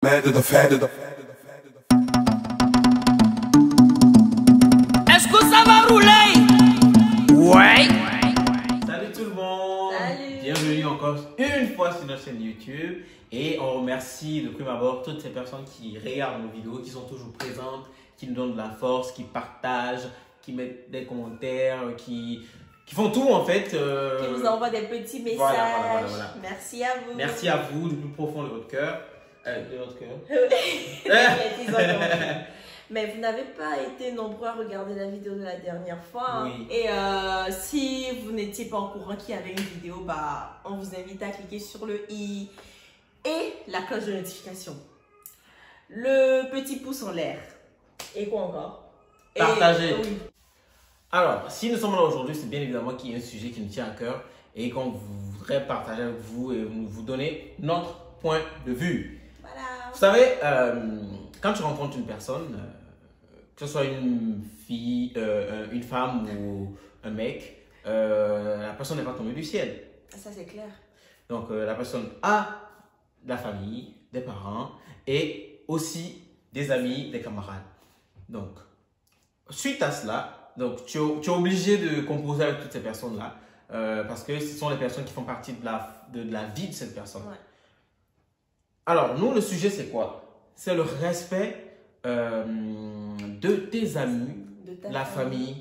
Est-ce que ça va rouler? Ouais. Salut tout le monde. Salut. Bienvenue encore une fois sur notre chaîne YouTube. Et on remercie de prime abord toutes ces personnes qui regardent nos vidéos, qui sont toujours présentes, qui nous donnent de la force, qui partagent, qui mettent des commentaires, qui font tout en fait. Qui nous envoie des petits messages. Voilà. Merci à vous. Merci à vous du plus profond de votre cœur. De notre cœur. Mais vous n'avez pas été nombreux à regarder la vidéo de la dernière fois. Hein. Oui. Et si vous n'étiez pas au courant qu'il y avait une vidéo, bah, on vous invite à cliquer sur le i et la cloche de notification. Le petit pouce en l'air. Et quoi encore? Partagez. Oui. Alors, si nous sommes là aujourd'hui, c'est bien évidemment qu'il y a un sujet qui nous tient à cœur et qu'on voudrait partager avec vous et vous donner notre point de vue. Voilà. Vous savez, quand tu rencontres une personne, que ce soit une fille, une femme ou un mec, la personne n'est pas tombée du ciel. Ça, c'est clair. Donc, la personne a de la famille, des parents et aussi des amis, des camarades. Donc, suite à cela, donc, tu es obligé de composer avec toutes ces personnes-là parce que ce sont les personnes qui font partie de la vie de cette personne. Ouais. Alors, nous, le sujet, c'est quoi? C'est le respect de tes amis, De ta la famille,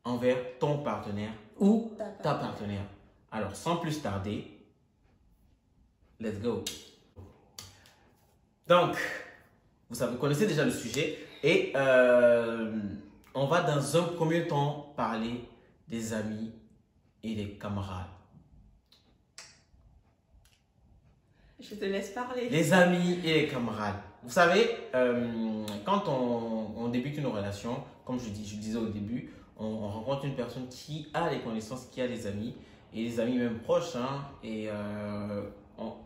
envers ton partenaire ou ta partenaire. partenaire. Alors, sans plus tarder, let's go. Donc, vous connaissez déjà le sujet et on va dans un premier temps parler des amis et des camarades. Je te laisse parler. Les amis et les camarades. Vous savez, quand on débute une relation, comme je disais au début, on rencontre une personne qui a des connaissances, qui a des amis, et des amis même proches, hein, et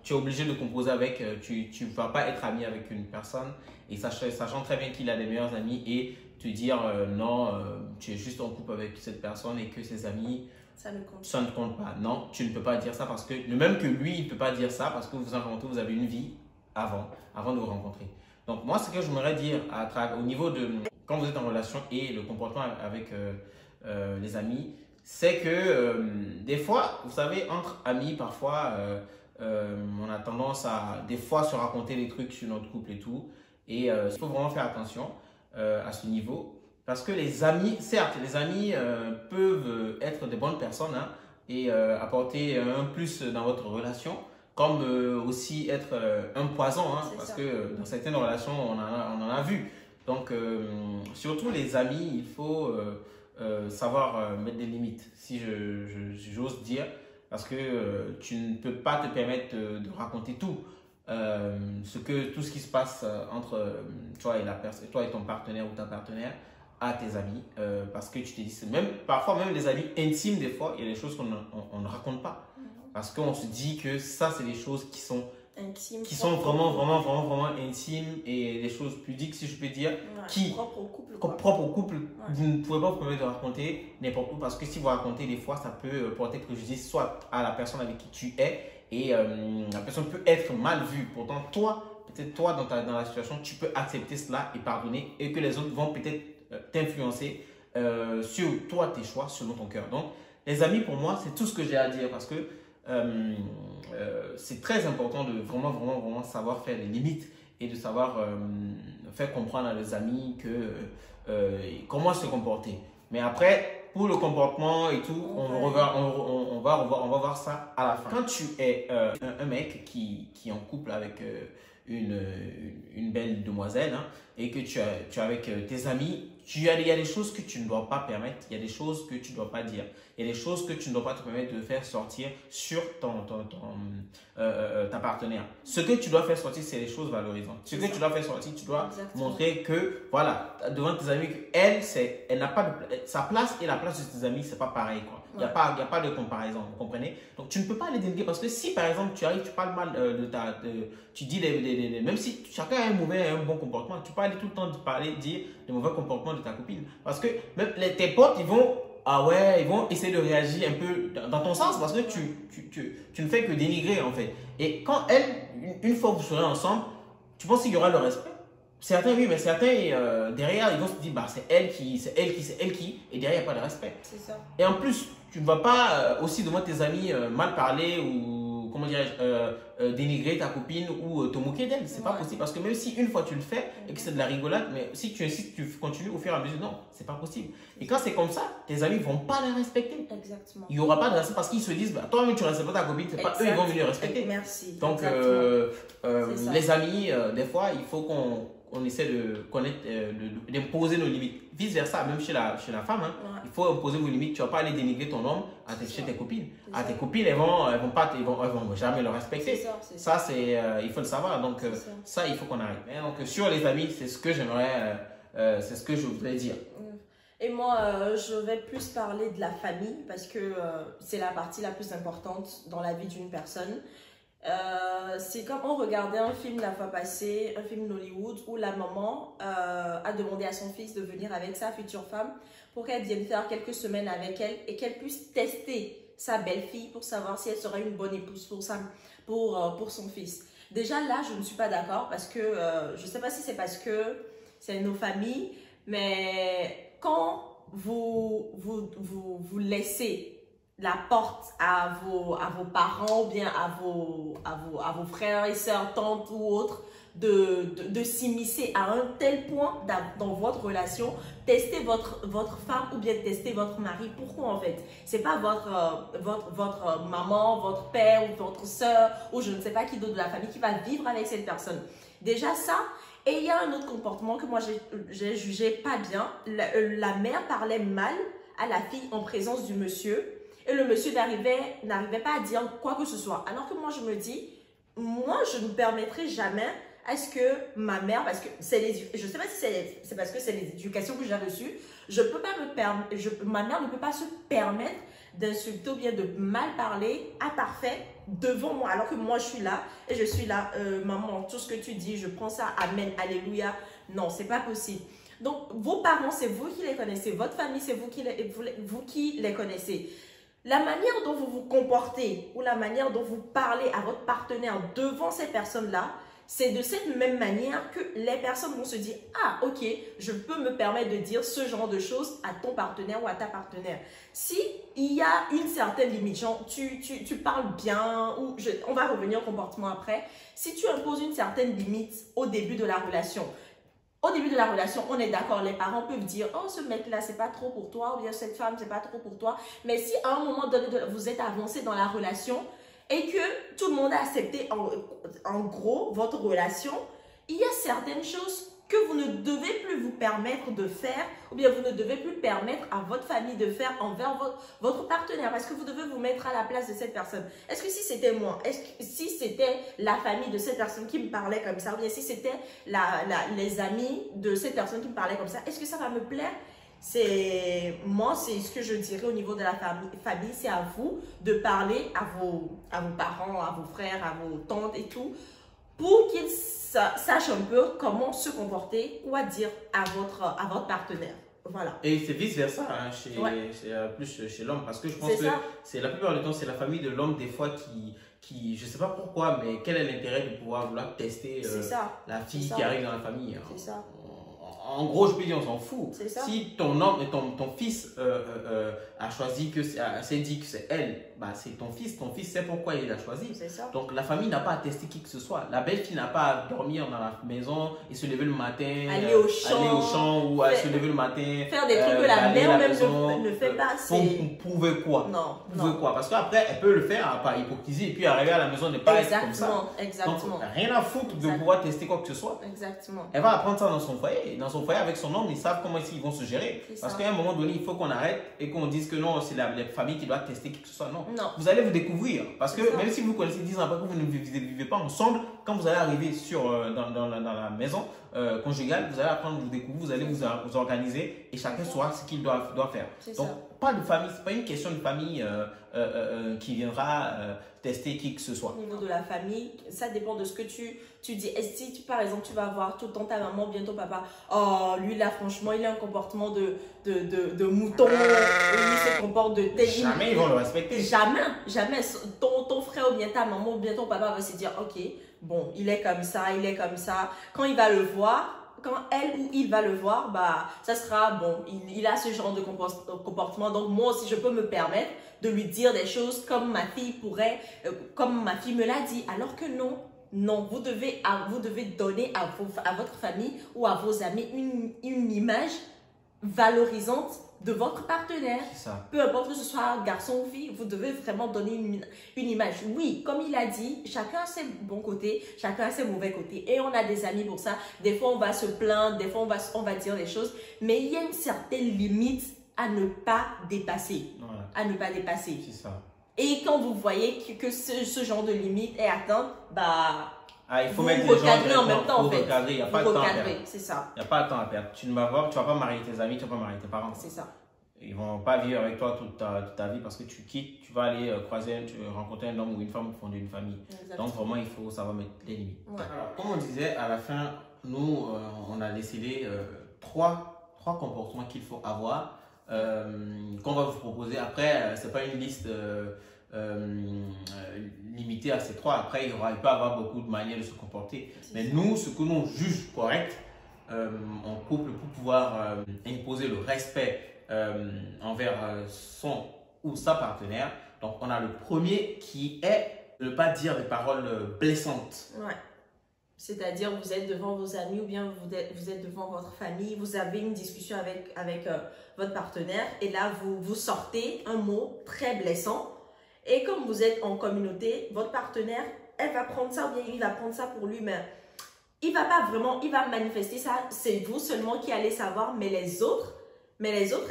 tu es obligé de composer avec, tu ne vas pas être ami avec une personne, et sachant très bien qu'il a des meilleurs amis, et te dire non, tu es juste en couple avec cette personne, et que ses amis, Ça ne compte. ça ne compte pas. Non, tu ne peux pas dire ça parce que, de même que lui, il ne peut pas dire ça parce que vous en rencontrez, vous avez une vie avant de vous rencontrer. Donc, moi, ce que j'aimerais dire au niveau de quand vous êtes en relation et le comportement avec les amis, c'est que des fois, vous savez, entre amis, parfois, on a tendance à des fois se raconter des trucs sur notre couple et tout. Et il faut vraiment faire attention à ce niveau. Parce que les amis, certes, les amis peuvent être des bonnes personnes hein, et apporter un plus dans votre relation, comme aussi être un poison, hein, parce que dans certaines relations, on en a vu. Donc, surtout les amis, il faut savoir mettre des limites, si j'ose dire, parce que tu ne peux pas te permettre de raconter tout. Tout ce qui se passe entre toi et ton partenaire ou ta partenaire à tes amis parce que tu te dis parfois même des amis intimes des fois il y a des choses qu'on ne raconte pas parce qu'on se dit que ça c'est des choses qui sont Intime, qui sont vraiment intimes et des choses pudiques si je peux dire qui propre au couple propre au couple vous ne pouvez pas vous permettre de raconter n'importe où parce que si vous racontez des fois ça peut porter préjudice soit à la personne avec qui tu es et la personne peut être mal vue pourtant peut-être toi dans la situation tu peux accepter cela et pardonner et que les autres vont peut-être t'influencer sur toi, tes choix, selon ton cœur. Donc, les amis, pour moi, c'est tout ce que j'ai à dire parce que c'est très important de vraiment savoir faire les limites et de savoir faire comprendre à les amis comment se comporter. Mais après, pour le comportement et tout, on va voir ça à la fin. Quand tu es un mec qui est en couple avec une belle demoiselle hein, et que tu es avec tes amis, il y a des choses que tu ne dois pas permettre, il y a des choses que tu ne dois pas dire, il y a des choses que tu ne dois pas te permettre de faire sortir sur ta partenaire. Ce que tu dois faire sortir, c'est les choses valorisantes. Ce que tu dois faire sortir, tu dois montrer que, voilà, devant tes amis, elle n'a pas sa place et la place de tes amis, c'est pas pareil, quoi. Il n'y a pas de comparaison, vous comprenez? Donc, tu ne peux pas les dénigrer parce que si, par exemple, tu arrives, tu parles mal tu dis même si chacun a un mauvais et un bon comportement, tu peux aller tout le temps dire des mauvais comportements de ta copine. Parce que même tes potes, ils vont essayer de réagir un peu dans ton sens parce que tu ne fais que dénigrer, en fait. Et quand une fois que vous serez ensemble, tu penses qu'il y aura le respect? Certains, oui, mais certains, derrière, ils vont se dire, bah, c'est elle qui, et derrière, il n'y a pas de respect. C'est ça. Et en plus, tu ne vas pas aussi devant tes amis mal parler ou, comment dirais-je, dénigrer ta copine ou te moquer d'elle. C'est pas possible. Parce que même si une fois tu le fais et que c'est de la rigolade, mais si tu insistes, tu continues au fur et à mesure, non, c'est pas possible. Et quand c'est comme ça, tes amis ne vont pas la respecter. Exactement. Il n'y aura pas de respect parce qu'ils se disent, bah, toi-même tu ne respectes pas ta copine, c'est pas eux qui vont venir respecter. Merci. Donc, les amis, des fois, il faut qu'on essaie de connaître, d'imposer nos limites. Vice versa, même chez la femme, hein, il faut imposer vos limites. Tu ne vas pas aller dénigrer ton homme chez tes copines. Tes copines, elles vont jamais le respecter. Ça, il faut le savoir. Donc, ça, il faut qu'on arrête. Et donc, sur les amis, c'est ce que j'aimerais, c'est ce que je voudrais dire. Et moi, je vais plus parler de la famille parce que c'est la partie la plus importante dans la vie d'une personne. C'est comme on regardait un film la fois passée, un film d'Hollywood où la maman a demandé à son fils de venir avec sa future femme pour qu'elle vienne faire quelques semaines avec elle et qu'elle puisse tester sa belle-fille pour savoir si elle serait une bonne épouse pour son fils. Déjà là, je ne suis pas d'accord parce que je ne sais pas si c'est parce que c'est nos familles, mais quand vous laissez la porte à vos parents ou bien à vos frères et sœurs, tantes ou autres, de s'immiscer à un tel point dans votre relation, tester votre femme ou bien tester votre mari. Pourquoi en fait? C'est pas votre maman, votre père ou votre sœur ou je ne sais pas qui d'autre de la famille qui va vivre avec cette personne. Déjà ça. Et il y a un autre comportement que moi j'ai jugé pas bien. La mère parlait mal à la fille en présence du monsieur. Et le monsieur n'arrivait pas à dire quoi que ce soit. Alors que moi, je me dis, moi, je ne permettrai jamais à ce que ma mère, parce que je ne sais pas si c'est parce que c'est l'éducation que j'ai reçue, ma mère ne peut pas se permettre d'insulter ou bien de mal parler à parfait devant moi. Alors que moi, je suis là et je suis là, maman, tout ce que tu dis, je prends ça, amen, alléluia. Non, c'est pas possible. Donc, vos parents, c'est vous qui les connaissez. Votre famille, c'est vous qui les connaissez. La manière dont vous vous comportez ou la manière dont vous parlez à votre partenaire devant ces personnes-là, c'est de cette même manière que les personnes vont se dire « Ah, ok, je peux me permettre de dire ce genre de choses à ton partenaire ou à ta partenaire. » Si il y a une certaine limite, genre tu parles bien, ou on va revenir au comportement après, si tu imposes une certaine limite au début de la relation, on est d'accord, les parents peuvent dire « Oh, ce mec-là, c'est pas trop pour toi » ou bien « Cette femme, c'est pas trop pour toi. » Mais si à un moment donné, vous êtes avancé dans la relation et que tout le monde a accepté en gros votre relation, il y a certaines choses que vous ne devez plus vous permettre de faire ou bien vous ne devez plus permettre à votre famille de faire envers votre partenaire parce que vous devez vous mettre à la place de cette personne. Est-ce que si c'était moi, si c'était la famille de cette personne qui me parlait comme ça ou bien si c'était les amis de cette personne qui me parlait comme ça, est-ce que ça va me plaire? Moi, c'est ce que je dirais au niveau de la famille, c'est à vous de parler à vos parents, à vos frères, à vos tantes et tout pour qu'ils sachent un peu comment se comporter, quoi dire à votre partenaire. Voilà. Et c'est vice versa hein, plus chez l'homme parce que je pense que c'est la plupart du temps c'est la famille de l'homme des fois qui je sais pas pourquoi mais quel est l'intérêt de pouvoir vouloir tester la fille qui arrive dans la famille. Hein. C'est ça. En gros, je peux dire, on s'en fout. Si ton fils a choisi s'est dit que c'est elle, bah c'est ton fils sait pourquoi il l'a choisi. Donc la famille n'a pas à tester qui que ce soit. La belle-fille n'a pas à dormir dans la maison et se lever le matin, aller au champ ou se lever le matin, faire des trucs que la mère même ne fait pas. Pour prouver quoi? Non. Quoi? Parce qu'après, elle peut le faire par hypocrisie et puis arriver à la maison ne pas être comme ça. Exactement. Donc rien à foutre de pouvoir tester quoi que ce soit. Exactement. Elle va apprendre ça dans son foyer. Dans son foyer avec son homme, ils savent comment ils vont se gérer. Parce qu'à un moment donné, il faut qu'on arrête et qu'on dise que non, c'est la famille qui doit tester qui que ce soit. Non. Vous allez vous découvrir. Parce que même si vous connaissez 10 ans après que vous ne vivez pas ensemble, quand vous allez arriver dans la maison conjugale, vous allez apprendre à vous découvrir, vous allez vous organiser et chacun saura ce qu'il doit faire. Donc, pas de famille, c'est pas une question de famille qui viendra tester qui que ce soit. Au niveau de la famille, ça dépend de ce que tu dis. Est-ce que par exemple, tu vas voir tout le temps ta maman, bien ton papa, oh, lui là, franchement, il a un comportement de mouton, il se comporte de tel. Jamais ils vont le respecter. Jamais. Ton frère ou bien ta maman ou bien ton papa va se dire, ok, bon, il est comme ça, il est comme ça. Quand il va le voir, quand elle ou il va le voir, bah, ça sera bon, il a ce genre de comportement. Donc, moi aussi, je peux me permettre de lui dire des choses comme ma fille pourrait, comme ma fille me l'a dit. Alors que non, non, vous devez donner à votre famille ou à vos amis une image valorisante de votre partenaire. Ça. Peu importe que ce soit garçon ou fille, vous devez vraiment donner une image. Oui, comme il a dit, chacun a ses bons côtés, chacun a ses mauvais côtés. Et on a des amis pour ça. Des fois, on va se plaindre, des fois, on va dire des choses. Mais il y a une certaine limite à ne pas dépasser. Voilà. À ne pas dépasser. C'est ça. Et quand vous voyez que ce genre de limite est atteinte, bah... Ah, il faut vous mettre les gens en même temps, en fait. recadrer, il n'y a pas de temps à perdre. C'est ça. Il n'y a pas de temps à perdre. Tu ne vas voir, tu vas pas marier tes amis, tu vas pas marier tes parents. C'est ça. Ils vont pas vivre avec toi toute ta vie parce que tu quittes, tu vas aller rencontrer un homme ou une femme pour fonder une famille. Exactement. Donc vraiment, il faut savoir mettre les limites. Ouais. Alors, comme on disait, à la fin, nous, on a décidé trois comportements qu'il faut avoir, qu'on va vous proposer. Après, c'est pas une liste limitée à ces trois. Après, il peut y avoir beaucoup de manières de se comporter. Mais nous, ce que nous juge correct en couple pour pouvoir imposer le respect envers son ou sa partenaire. Donc, on a le premier qui est de ne pas dire des paroles blessantes. Ouais. C'est-à-dire, vous êtes devant vos amis ou bien vous êtes devant votre famille, vous avez une discussion avec votre partenaire et là, vous sortez un mot très blessant. Et comme vous êtes en communauté, votre partenaire, elle va prendre ça ou bien il va prendre ça pour lui, mais il va pas vraiment, il va manifester ça. C'est vous seulement qui allez savoir, mais les autres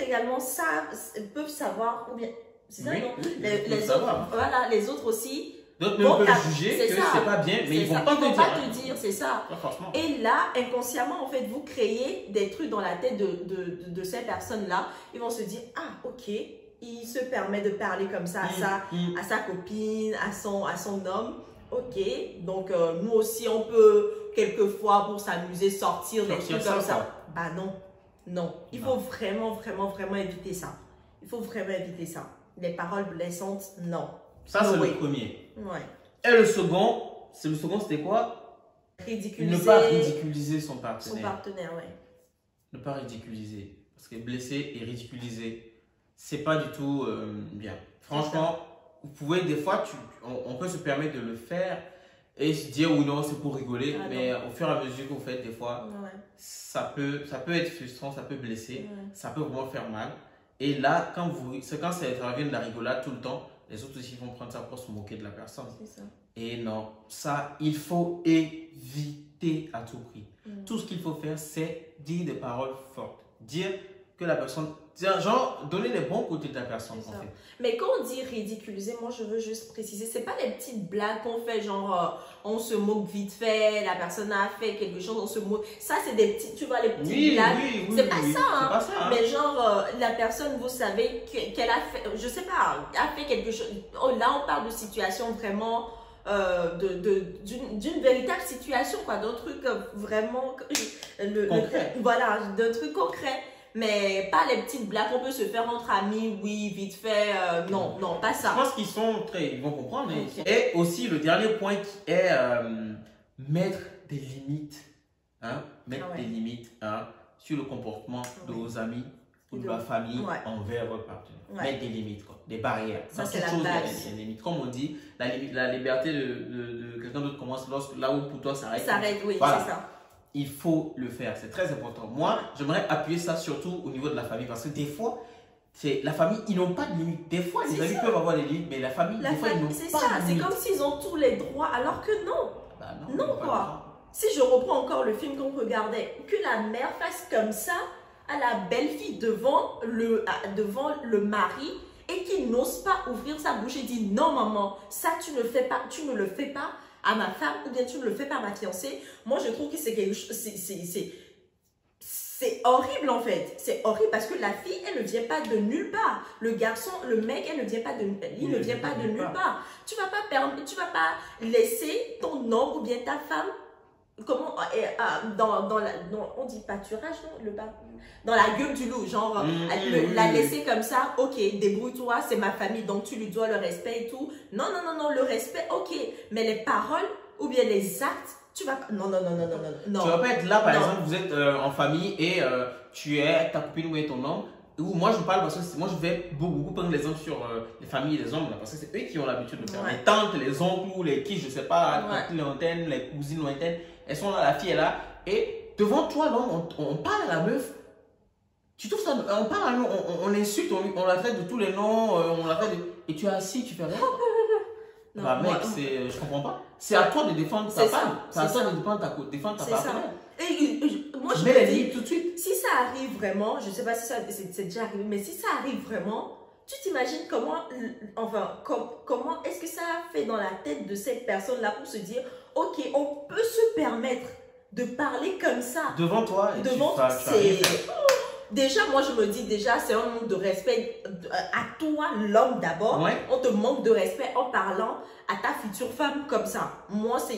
également peuvent savoir, ou bien, c'est ça, Oui, non? oui, Les autres, savoir. voilà, les autres aussi. D'autres Vont peuvent juger que c'est pas bien, mais ils vont pas te dire. C'est ça. Pas forcément. Et là, inconsciemment, en fait, vous créez des trucs dans la tête de ces personnes-là. Ils vont se dire, ah, ok, il se permet de parler comme ça à sa copine, à son homme. Ok, donc nous aussi, on peut quelquefois, pour s'amuser, sortir des trucs comme ça. Bah non, non. Il faut vraiment, vraiment, vraiment éviter ça. Il faut vraiment éviter ça. Les paroles blessantes, non. Ça, c'est le premier. Ouais. Et le second, c'était quoi? Ridiculiser. Ne pas ridiculiser son partenaire. Son partenaire, ouais. Ne pas ridiculiser. Parce que blesser et ridiculiser, c'est pas du tout bien. Franchement, vous pouvez, des fois, on peut se permettre de le faire et se dire ou non, c'est pour rigoler. Mais au fur et à mesure que vous faites, des fois, ça peut être frustrant, ça peut blesser, ça peut vraiment faire mal. Et là, quand ça vient de la rigolade tout le temps, les autres aussi vont prendre ça pour se moquer de la personne. C'est ça. Et non, ça, il faut éviter à tout prix. Tout ce qu'il faut faire, c'est dire des paroles fortes. Dire que la personne... Genre, donner les bons côtés de la personne, en fait. Mais quand on dit ridiculiser, moi, je veux juste préciser, c'est pas les petites blagues qu'on fait, genre, on se moque vite fait, la personne a fait quelque chose, on se moque. Ça, c'est des petites, tu vois, les petites blagues. C'est pas ça, hein. Pas ça, hein. Mais genre, la personne, vous savez qu'elle a fait, je sais pas, a fait quelque chose. Oh, là, on parle de situation vraiment... d'une véritable situation, quoi, d'un truc vraiment concret. Voilà, d'un truc concret, mais pas les petites blagues qu'on peut se faire entre amis, oui, vite fait, non, pas ça. Je pense ils vont comprendre. Et aussi, le dernier point qui est mettre des limites, hein, des limites sur le comportement de vos amis ou de la famille envers votre partenaire. Mettre des limites, quoi, des barrières. Ça, c'est la base. Il y a des limites. Comme on dit, la liberté de quelqu'un d'autre commence là où pour toi ça arrête. Ça arrête, oui, voilà. c'est ça. Il faut le faire, c'est très important. Moi, j'aimerais appuyer ça surtout au niveau de la famille parce que des fois, la famille, ils n'ont pas de limites. Des fois, les amis peuvent avoir des limites, mais la famille, des fois, ils n'ont pas de limites. C'est ça, c'est comme s'ils ont tous les droits alors que non. Bah non, quoi. Si je reprends encore le film qu'on regardait, que la mère fasse comme ça à la belle-fille devant le mari et qu'il n'ose pas ouvrir sa bouche et dire non maman, ça tu ne le fais pas à ma femme ou bien tu ne le fais pas à ma fiancée. Moi je trouve que c'est quelque chose, c'est horrible en fait. C'est horrible parce que la fille elle ne vient pas de nulle part. Le garçon, le mec, il ne vient pas de nulle part. Tu vas pas laisser ton homme ou bien ta femme on dit pâturage, non? Dans la gueule du loup, genre la laisser comme ça, ok, débrouille-toi, c'est ma famille, donc tu lui dois le respect et tout. Non, le respect, ok, mais les paroles ou bien les actes, tu vas... Non, non, non, non, non, non, non. Tu vas pas être là, par Non. exemple, vous êtes en famille et tu es ta copine ou ton homme. Ou moi, je parle parce que moi, je vais beaucoup prendre l'exemple sur les familles et les hommes, là, parce que c'est eux qui ont l'habitude de faire. Ouais. Les tantes, les oncles ou les qui, je sais pas, Ouais. les lointaines, les cousines lointaines, elles sont là, la fille est là. Et devant toi, l'homme, on parle à la meuf. Tu trouves ça, on parle à nous, on l'insulte, on la traite de tous les noms, on la traite de... Et tu es assis, tu fais rien. Non, Bah mec, moi- je comprends pas. C'est à toi de défendre ta C'est ça, femme. C'est à c'est toi ça. de défendre ta C'est ça. partenaire. Et moi, Tu je mets me les dis, limites tout de suite. si ça arrive vraiment, je sais pas si ça c'est déjà arrivé, mais si ça arrive vraiment, tu t'imagines comment, enfin, comment est-ce que ça a fait dans la tête de cette personne-là pour se dire, ok, on peut se permettre de parler comme ça. Devant toi, et Devant, tu vas rien faire. déjà, moi je me dis déjà, c'est un manque de respect à toi, l'homme d'abord. Ouais. On te manque de respect en parlant à ta future femme comme ça. Moi, tu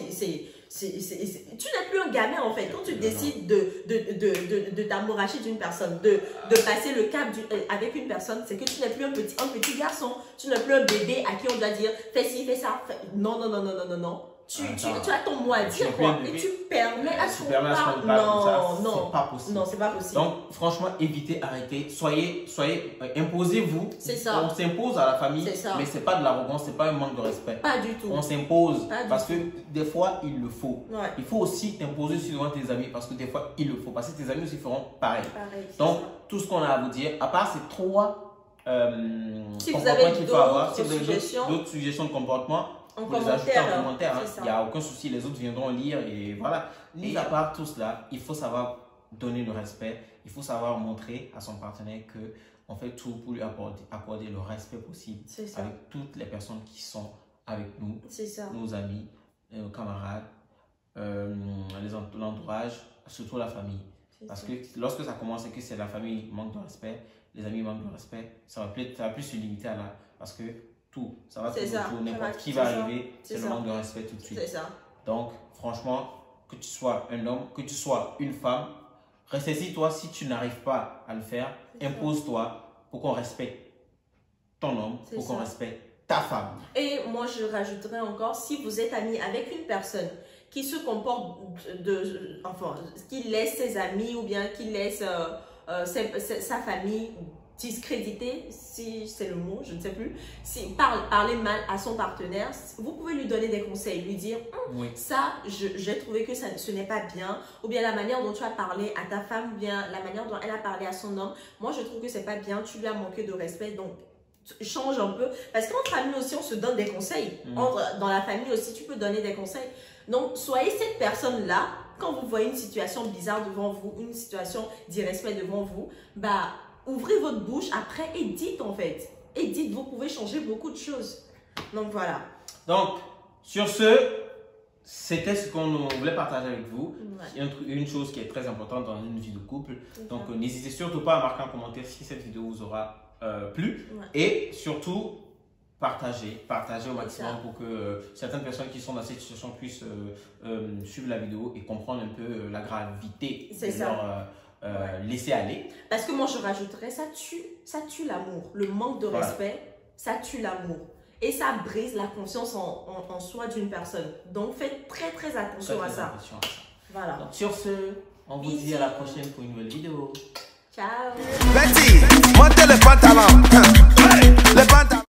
n'es plus un gamin en fait. Quand tu décides de t'amouracher d'une personne, de passer le cap avec une personne, c'est que tu n'es plus un petit garçon. Tu n'es plus un bébé à qui on doit dire fais ci, fais ça. Non, non, non, non, non, non, non. Tu as ton mot à dire quoi. Et tu permets à ce qu'on parle. Non, non. C'est pas possible. Non, c'est pas possible. Donc, franchement, évitez, arrêtez. Soyez imposez-vous. C'est ça. On s'impose à la famille, C'est ça. mais c'est pas de l'arrogance, c'est pas un manque de respect. Pas du tout. On s'impose Pas du parce que des fois, il le faut. Ouais. Il faut aussi t'imposer aussi devant tes amis parce que des fois, il le faut. Parce que tes amis aussi feront pareil. Pareil, c'est Donc, ça. tout ce qu'on a à vous dire, à part ces trois Si vous comportements avez qu'il faut avoir, si d'autres vous avez suggestions, d'autres suggestions de comportement, en vous les ajoutez commentaire, en commentaire. c'est ça. Il n'y a aucun souci, les autres viendront lire et voilà. Mis à part tout cela, il faut savoir donner le respect. Il faut savoir montrer à son partenaire que on fait tout pour lui accorder le respect possible C'est ça. avec toutes les personnes qui sont avec nous, C'est ça. nos amis, nos camarades, l'entourage, surtout la famille. Parce que lorsque ça commence et que c'est la famille qui manque de respect, les amis manquent de respect, ça va plus se limiter à là. Parce que tout, ça va C'est tourner ça. autour, n'importe qui C'est va ça. arriver, c'est C'est le ça. manque de respect tout de suite. C'est ça. Donc, franchement, que tu sois un homme, que tu sois une femme, ressaisis-toi si tu n'arrives pas à le faire, impose-toi pour qu'on respecte ton homme, C'est pour qu'on ça. respecte ta femme. Et moi, je rajouterais encore, si vous êtes ami avec une personne qui se comporte enfin, qui laisse ses amis ou bien qui laisse sa famille discréditer, si c'est le mot, je ne sais plus, si parler mal à son partenaire, vous pouvez lui donner des conseils, lui dire Oui. ça, j'ai trouvé que ce n'est pas bien, ou bien la manière dont tu as parlé à ta femme, ou bien la manière dont elle a parlé à son homme, moi je trouve que c'est pas bien, tu lui as manqué de respect, donc change un peu, parce qu'entre amis aussi on se donne des conseils, dans la famille aussi tu peux donner des conseils, donc soyez cette personne-là, quand vous voyez une situation bizarre devant vous, une situation d'irrespect devant vous, bah ouvrez votre bouche après et dites en fait, et dites, vous pouvez changer beaucoup de choses, donc voilà. Donc, sur ce, c'était ce qu'on voulait partager avec vous. Ouais. Une chose qui est très importante dans une vie de couple. Donc, n'hésitez surtout pas à marquer en commentaire si cette vidéo vous aura plu. Ouais. Et surtout, partagez au maximum ça. pour que certaines personnes qui sont dans cette situation puissent suivre la vidéo et comprendre un peu la gravité C'est de ça. leur laisser aller. Parce que moi, je rajouterais, ça tue l'amour. Le manque de Voilà. respect, ça tue l'amour. Et ça brise la confiance en soi d'une personne. Donc, faites très, très attention Très, à très ça. attention à ça. Voilà. Donc, sur ce, on vous dit à la prochaine pour une nouvelle vidéo. Ciao. Betty, montez le pantalon. Le pantalon.